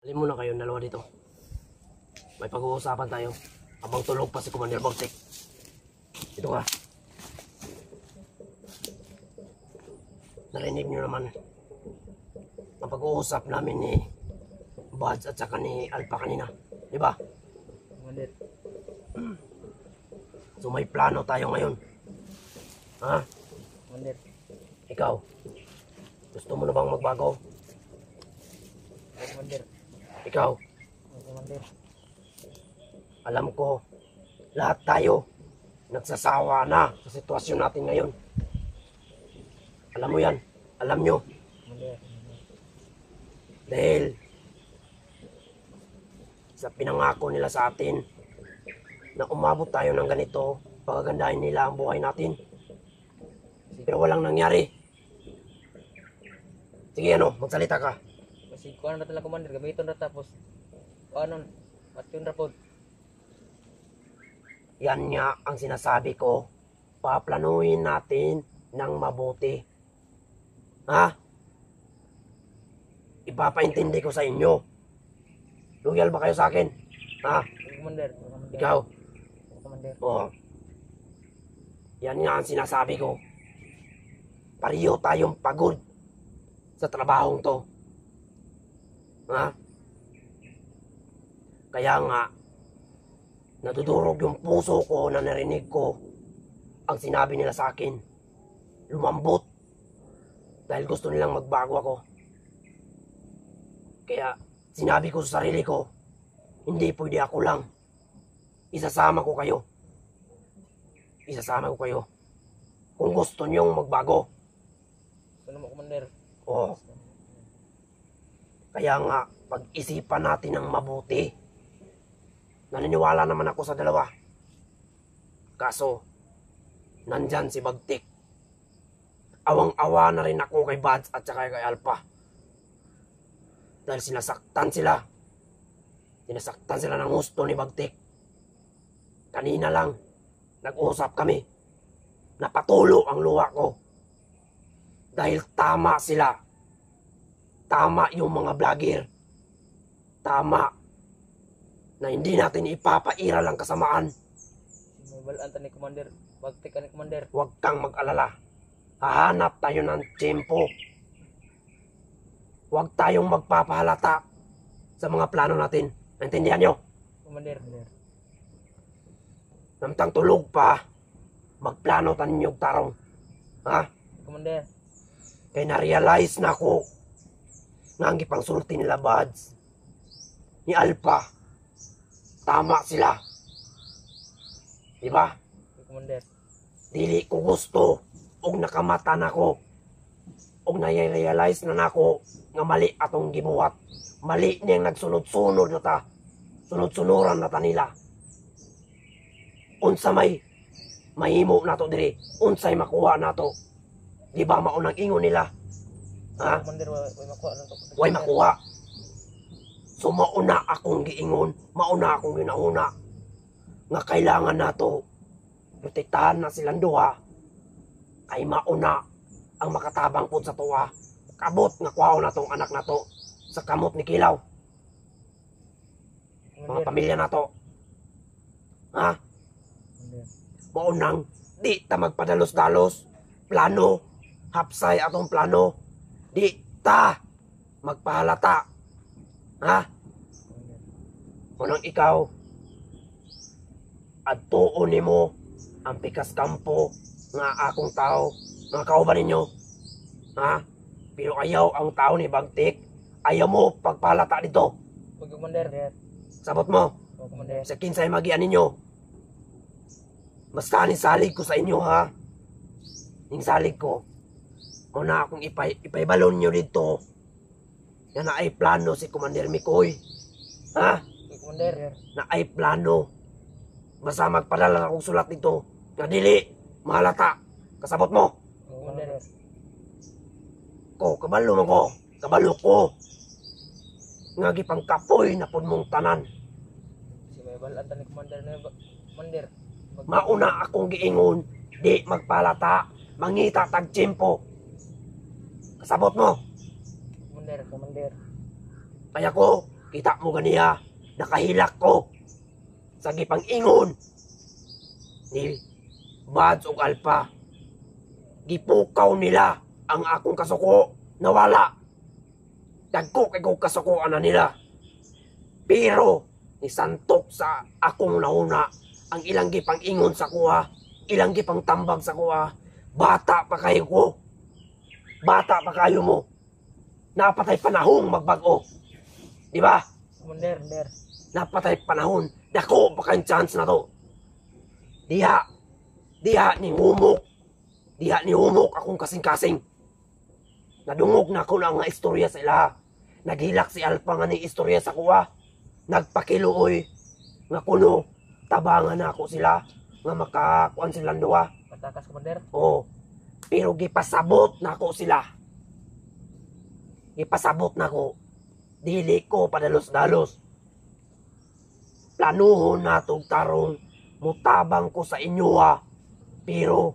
Alin muna kayong dalawa dito. May pag-uusapan tayo. Habang tulog pa si Commander Bagtik. Dito ka. Narinig nyo naman ang pag-uusap namin ni Buds at saka ni Alpha kanina. Diba? Commander. So may plano tayo ngayon. Ha? Commander. Ikaw, gusto mo na bang magbago? Commander. Ikaw, Commander. alam ko, lahat tayo nagsasawa na sa sitwasyon natin ngayon. Alam mo yan, alam nyo. Commander. Dahil sa pinangako nila sa atin na umabot tayo ng ganito, pagagandahin nila ang buhay natin. Pero walang nangyari. Sige ano, magsalita ka. Kasi kuha na talaga Commander, gamiton na tapos kuha matyon na po. Yan nga ang sinasabi ko. Paplanuhin natin ng mabuti. Ha? Ipapaintindi ko sa inyo. Loyal ba kayo sa akin? Ha? Commander. Ikaw? Commander. Oo. Yan nga ang sinasabi ko. Pareho tayong pagod sa trabahong to. Ha? Kaya nga, nadudurog yung puso ko na narinig ko ang sinabi nila sa akin. Lumambot. Dahil gusto nilang magbago ako. Kaya sinabi ko sa sarili ko, hindi pwede ako lang. Isasama ko kayo. Isasama ko kayo. Kung gusto niyong magbago. Ano mo Commander? Oo. Kaya nga, pag-isipan natin ng mabuti. Naniniwala naman ako sa dalawa. Kaso, nandyan si Bagtik. Awang-awa na rin ako kay Buds at saka kay Alpha. Dahil sinasaktan sila. Sinasaktan sila ng gusto ni Bagtik. Kanina lang, nag-usap kami. Napatulo ang luha ko. Dahil tama sila. Tama yung mga vlogger. Tama na hindi natin ipapairal ang kasamaan. Sinubalaan ta ni Commander. Bagtik ka ni Commander. Huwag kang mag-alala. Hahanap tayo ng tiyempo. Huwag tayong magpapahalata sa mga plano natin. Naintindihan nyo? Commander. Namtang tulog pa, magplano tayo yung tarong. Ha? Commander. Kaya na-realize na ako na ang ipangsulti nila Buds ni Alpha. Tama sila. Diba? Commander. Dili ko gusto og nakamata na ko. Og na-realize na nako nga mali atong gibuhat. Mali niyang nagsunod-sunod na ta. Sunod-sunuran na ta nila. Unsa may mahimo nato diri. Unsay makuha nato. Di ba maunang ingon nila? Ha? Commander, way makuha lang to. Way makuha. So mauna akong giingon, mauna akong ginauna nga kailangan nato protektahan na silang duha kay mauna ang makatabang pod sa tuwa. Kabot nga kuhaon na tong anak nato sa kamot ni Kilaw. Mga pamilya nato. Ha? Maunang di ta magpadalos-dalos. Plano, hapsay atong plano. Di ta magpahalata. Ha? Unang ikaw, adtuon nimo ang pikas kampo nga akong tao, nga kauban ninyo. Ha? Pero ayaw ang tao ni Bagtik. Ayaw mo pagpalata dito. Commander. Sabot mo. Commander. Sa kinsay magian ninyo. Basta salig ko sa inyo ha. Ning salig ko. Kung na akong ipaibalon nyo dito. Yan na ay plano si Commander Mikoy. Ha? Commander. Na ay plano. Basta magpadala akong sulat dito. Nga dili, mahalata. Kasabot mo. Commander. Ko, kabalo mo ko. Kabalo ko. Nga gipang kapoy na pun mong tanan. Si may balaan ta ni Commander na Commander. Mauna akong giingon. Di magpalata. Mangita tag tiyempo. Kasabot mo. Commander. Kaya ko, Kita mo ganiya, nakahilak ko sa gipang ingon ni Bads ug Alpha. Gipukaw nila ang akong kasuko, nawala. Dagko kay kong kasukoan na nila. Pero ni santok sa akong nauna ang ilang gipang ingon sa kuha, ilang gipang tambag sa kuha. Bata pa kayo ko. Bata pa kayo mo. Napatay panahong magbago. Di ba? Commander. Napatay panahon. Dako pa kayong chance na to. Diha ni humok akong kasing-kasing. Nadungog na ako na nga istorya sa ila. Naghilak si Alpha nga ni istorya sa kuha. Nagpakiluoy nga kuno tabangan na ako sila nga makakuan silang duha. Patakas, Commander. Oo. Pero gipasabot na ako sila. Gipasabot na ko. Dili ko padalos-dalos. Planuhon na itong tarong mutabang ko sa inyo ha. Pero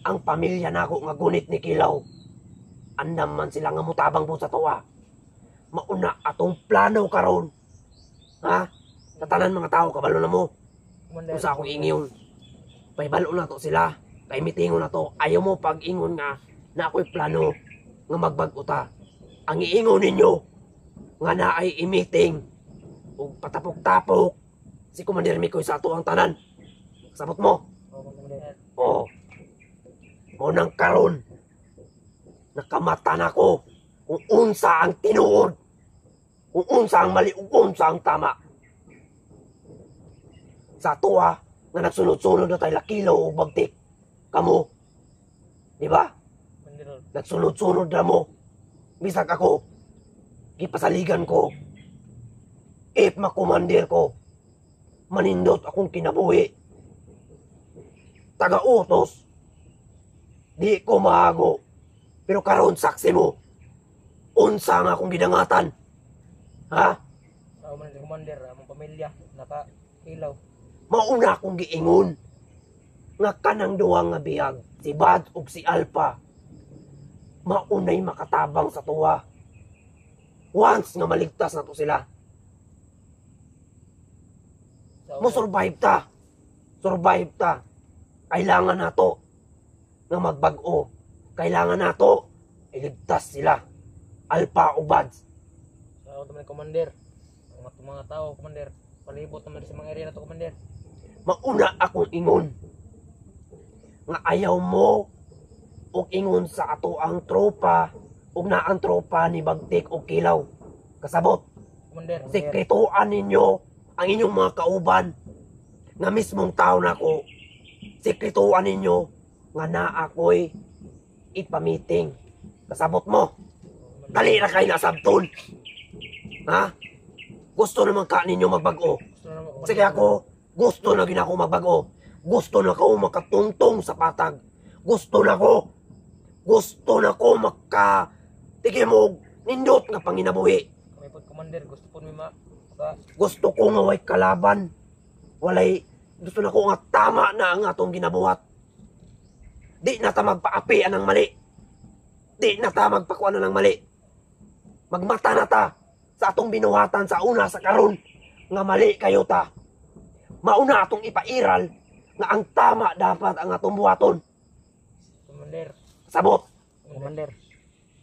ang pamilya na ako nga gunit ni Kilaw. Andam man sila nga mutabang po sa tuwa. Mauna atong plano karon. Ha? Sa tanan mga tao, kabalo na mo. Commander. Kung sa akong ingon. Paibalo na to sila. Kay mitingon na to. Ayaw mo pag ingon nga na ako'y plano nga magbaguta. Ang iingon ninyo nga na ay i-meeting o patapok-tapok si Commander Mikoy sa ato ang tanan. Sabot mo? Oo, Commander. Oo. Munang karon nakamata na ko kung unsa ang tinuod, kung unsa ang mali, kung unsa ang tama. Sa tuwa nga nagsunod-sunod na tayo Lakilaw o Bagtik. Kamu, di ba? Commander. Nagsunod-sunod na mo. Bisag ako, gipasaligan ko. If makumandir ko, manindot akong kinabuhi. Taga-utos, di ko maago. Pero karon saksi mo, unsa nga akong gidangatan. Ha? Sa man ni Commander, among pamilya naka-ilaw. Mauna akong giingon nga kanang duwa nga bihag, si Bad ug si Alpha, maunay makatabang sa tuwa. Once nga maligtas na to sila, mo survive ta. Survive ta. Kailangan nato nga magbag-o. Kailangan nato iligtas sila. Alpha o Bads. Sa ako naman, Commander. Ang mga tao, Commander. Palibot naman sa mga area na to, Commander. Mauna akong ingon nga ayaw mo og ingon sa ato ang tropa ug na ang tropa ni Bagtik o Kilaw. Kasabot, Commander. sekretuan ninyo ang inyong mga kauban nga mismong tao na ko. Sekretuan ninyo nga na ako'y ipamiting. Kasabot mo. Dali na kayo nasabton. Ha? Gusto naman ka ninyo magbago. Sige ako, gusto na gina ako magbago. Gusto na ko makatungtong sa patag. Gusto na ko tigim mo nindot nga panginabuhi. Kami po, Commander. Gusto po may Gusto ko nga way kalaban. Gusto na ko nga tama na ang atong ginabuhat. Di na ta magpaapian ng mali. Di na ta magpakuan ng mali. Magmata na ta sa atong binuhatan sa una sa karon nga mali kayo ta. Mauna atong ipairal nga ang tama dapat ang atong buhaton. Commander. Sabot, Commander.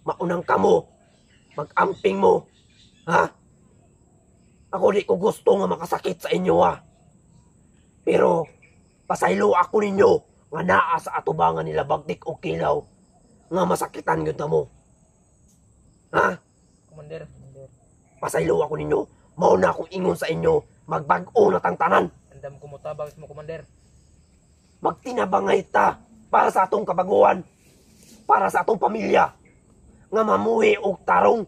maunang kamo, mag-amping mo. Ha? Ako di ko gusto nga makasakit sa inyo ha. Pero pasaylo ako ninyo nga naa sa atubangan nila Bagtik o Kilaw nga masakitan gyud mo. Ha? Commander. Pasaylo ako ninyo. Mao na akong ingon sa inyo, magbag-o na tang tanan. Andam ko mo tabang mo, Commander. Magtinabangay ta para sa atong kabaguan, para sa atong pamilya nga mamuhi og tarong.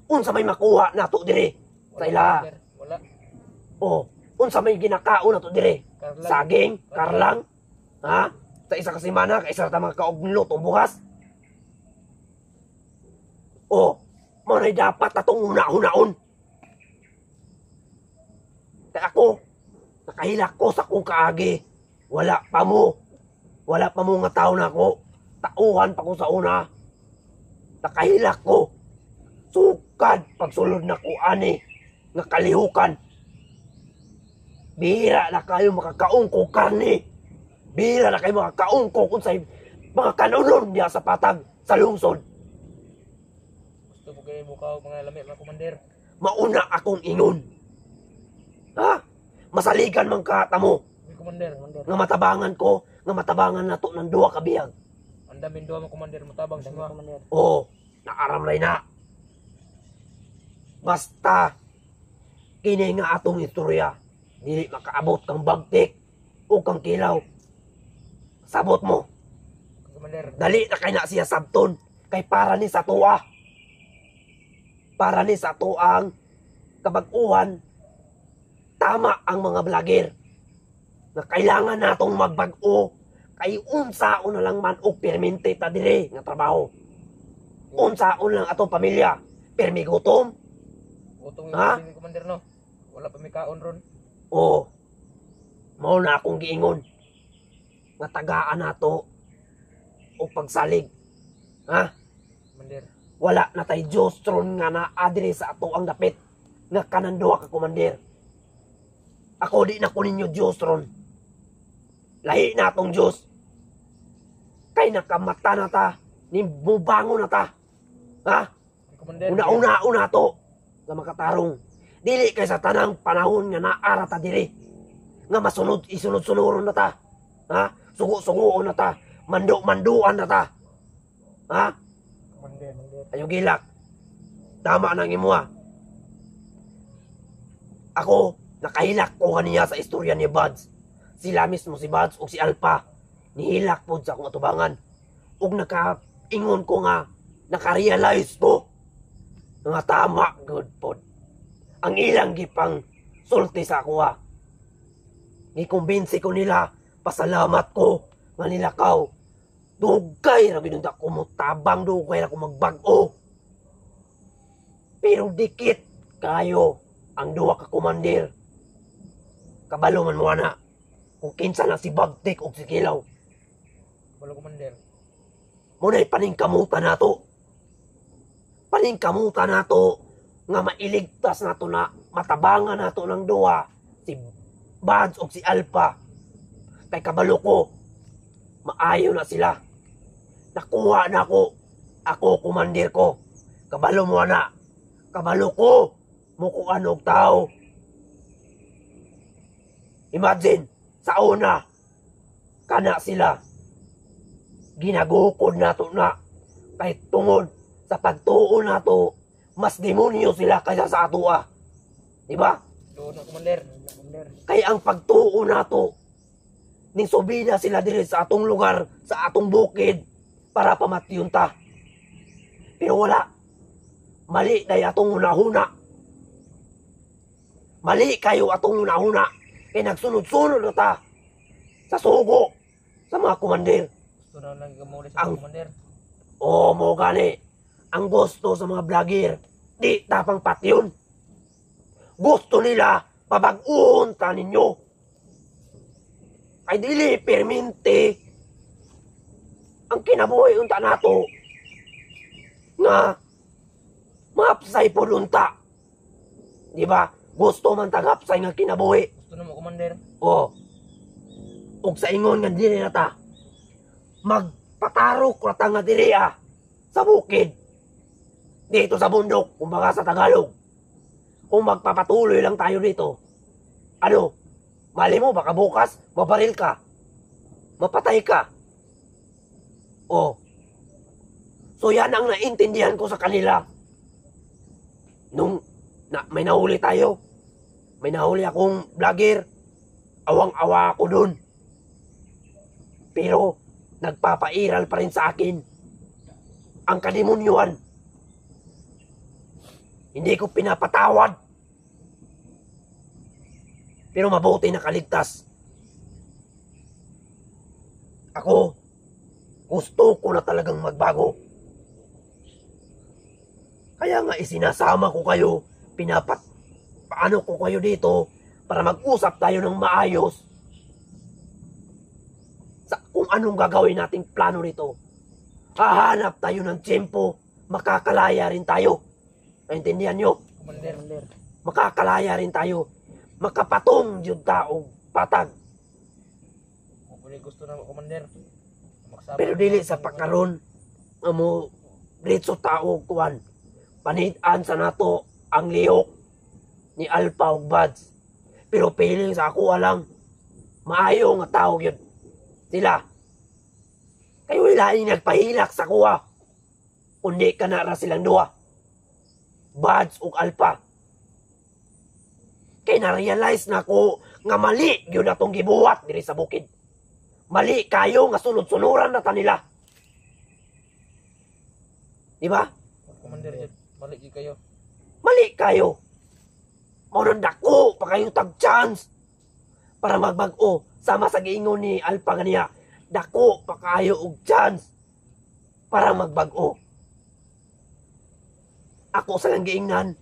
Unsa may makuha nato dire sa ila? Commander. Wala. O, unsa may ginakaon nato dire? Karlang. Saging, karlang, ha? Sa isa ka semana, kaisa ta mga kaognlot o bukas. O, mo na dapat atong una-hunaon. Kaya ako, nakahilak ko sa kong kaagi. Wala pa mo nga tao na ako. Tauhan pa ko sa una. Nakahilak ko Sukad pagsulod na ko ani nga kalihukan. Bihira na kayo makakaungko karne. Bihira na kayo makakaungko kung sa mga kanunon niya sa patag sa lungsod. Gusto mo kayo bukaw mga lami mga komander. Mauna akong ingon. Ha? Masaligan man katamo. May komander, komander. Nga matabangan ko, nga matabangan na to ng duwa kabihag. Ang daming duwa mga komander, matabang sa mga komander. Oo, naaramlay na. Basta, kini nga atong istorya, dili makaabot kang bagtik o kang kilaw. Sabot mo, Komander, dali na kay na siya sabton, kay para ni sa tuwa. Para ni sa tuang kabag-uhan, tama ang mga vlogger na kailangan natong magbag-o kay unsaon na lang man og permente ta dire nga trabaho. Unsaon lang atong pamilya, permi gutom. utong Ha? yung komander no. Wala pa may kaon ron. Oo. Mao na akong giingon nga tagaan nato o pagsalig. Ha? Komander, Wala na tay Diostron nga naa diri sa ato ang dapit nga kanan duha ka komander. Ako di na ko ninyo Diostron. Lahi na atong Diyos. Kay nakamata na ta, ni bubango na ta. Ha? komander. Una to nga makatarong. Dili kay sa tanang panahon nga naara ta diri. Nga masunod isunod-sunuron na ta. Ha? Sugo-sugoon na ta. Mando-manduan na ta. Ha? Komander, komander. Ayo gilak. Tama nang imuha. Ako, nakahilak ko kaniya sa istorya ni Buds. Sila mismo si Buds o si Alpha. Nihilak po sa akong atubangan. Ug nakaingon ko nga, nakarealize ko nga tama, good pod. Ang ilang gipang sulti sa ako ha. Gikumbinsi ko nila, pasalamat ko nga nilakaw. Dugay ra binunda ko mo tabang, dugay ra ko magbago. Pero dikit kayo ang duwa ka komandir. Kabalungan mo na kung kinsa na si Bagtik o si Kilaw. Wala komander. Muna'y paningkamutan nato. Paningkamutan nato nga mailigtas nato na matabangan nato ng duwa si Buds o si Alpha. Kay kabalo ko, maayo na sila. Nakuha na ako komandir ko. Kabalo mo na. Kabalo ko, mukuan og tao. Imagine, sa una, kana sila. Ginagukod nato na. Kay tungod sa pagtuon nato, mas demonyo sila kaysa sa atua. Diba? Doon na komander. Komander. Kaya ang pagtuon nato, ning subida sila diri sa atong lugar, sa atong bukid, para pamatyon ta. Pero wala. Mali day atong hunahuna. Mali kayo atong hunahuna. Kaya nagsunod-sunod na ta sa sugo sa mga komandir. Gusto na lang gamuli sa Ang- mga komander. O mo gani, ang gusto sa mga vlogger, di tapang patyon. Gusto nila pabag-uon ta ninyo. Ay dili permente ang kinabuhi unta nato nga mapsay po unta. Di ba? Gusto man tagapsay nga kinabuhi. Gusto na mo komander. O, ug sa ingon nga dili na ta, magpatarok na ta nga diri sa bukid. Dito sa bundok, kumbaga sa Tagalog. Kung magpapatuloy lang tayo dito, ano, mali mo, baka bukas, mabaril ka, mapatay ka. O, so yan ang naintindihan ko sa kanila. Nung may nahuli tayo, may nahuli akong vlogger, awang-awa ako dun. Pero, nagpapairal pa rin sa akin ang kadimunyuan. Hindi ko pinapatawad. Pero mabuti nakaligtas. Ako, gusto ko na talagang magbago. Kaya nga isinasama ko kayo, paano ko kayo dito para mag-usap tayo ng maayos sa kung anong gagawin nating plano rito. Hahanap tayo ng tiyempo, makakalaya rin tayo. Naintindihan nyo? Commander. Makakalaya rin tayo. Makapatong yung taong patag. Kung gusto na commander. Magsama Pero dili sa pakaron. Amo, diretso tao kuwan. Panitan sa nato ang lihok ni Alpha ug Buds. Pero feeling sa ako alang maayo nga tao yun. Sila. Kayo ilaing nagpahilak sa kuha. Kundi ka na ra silang duha. Buds ug Alpha. Kay na-realize na ko nga mali yun atong gibuhat diri sa bukid. Mali kayo nga sunod-sunuran na ta nila. Di ba? Commander, balik kayo. Mali kayo. Maunan dako pa kayo tag chance para magbag-o sama sa giingon ni Alpha ganiya. Dako pa kayo og chance para magbag-o. Ako sa lang giingnan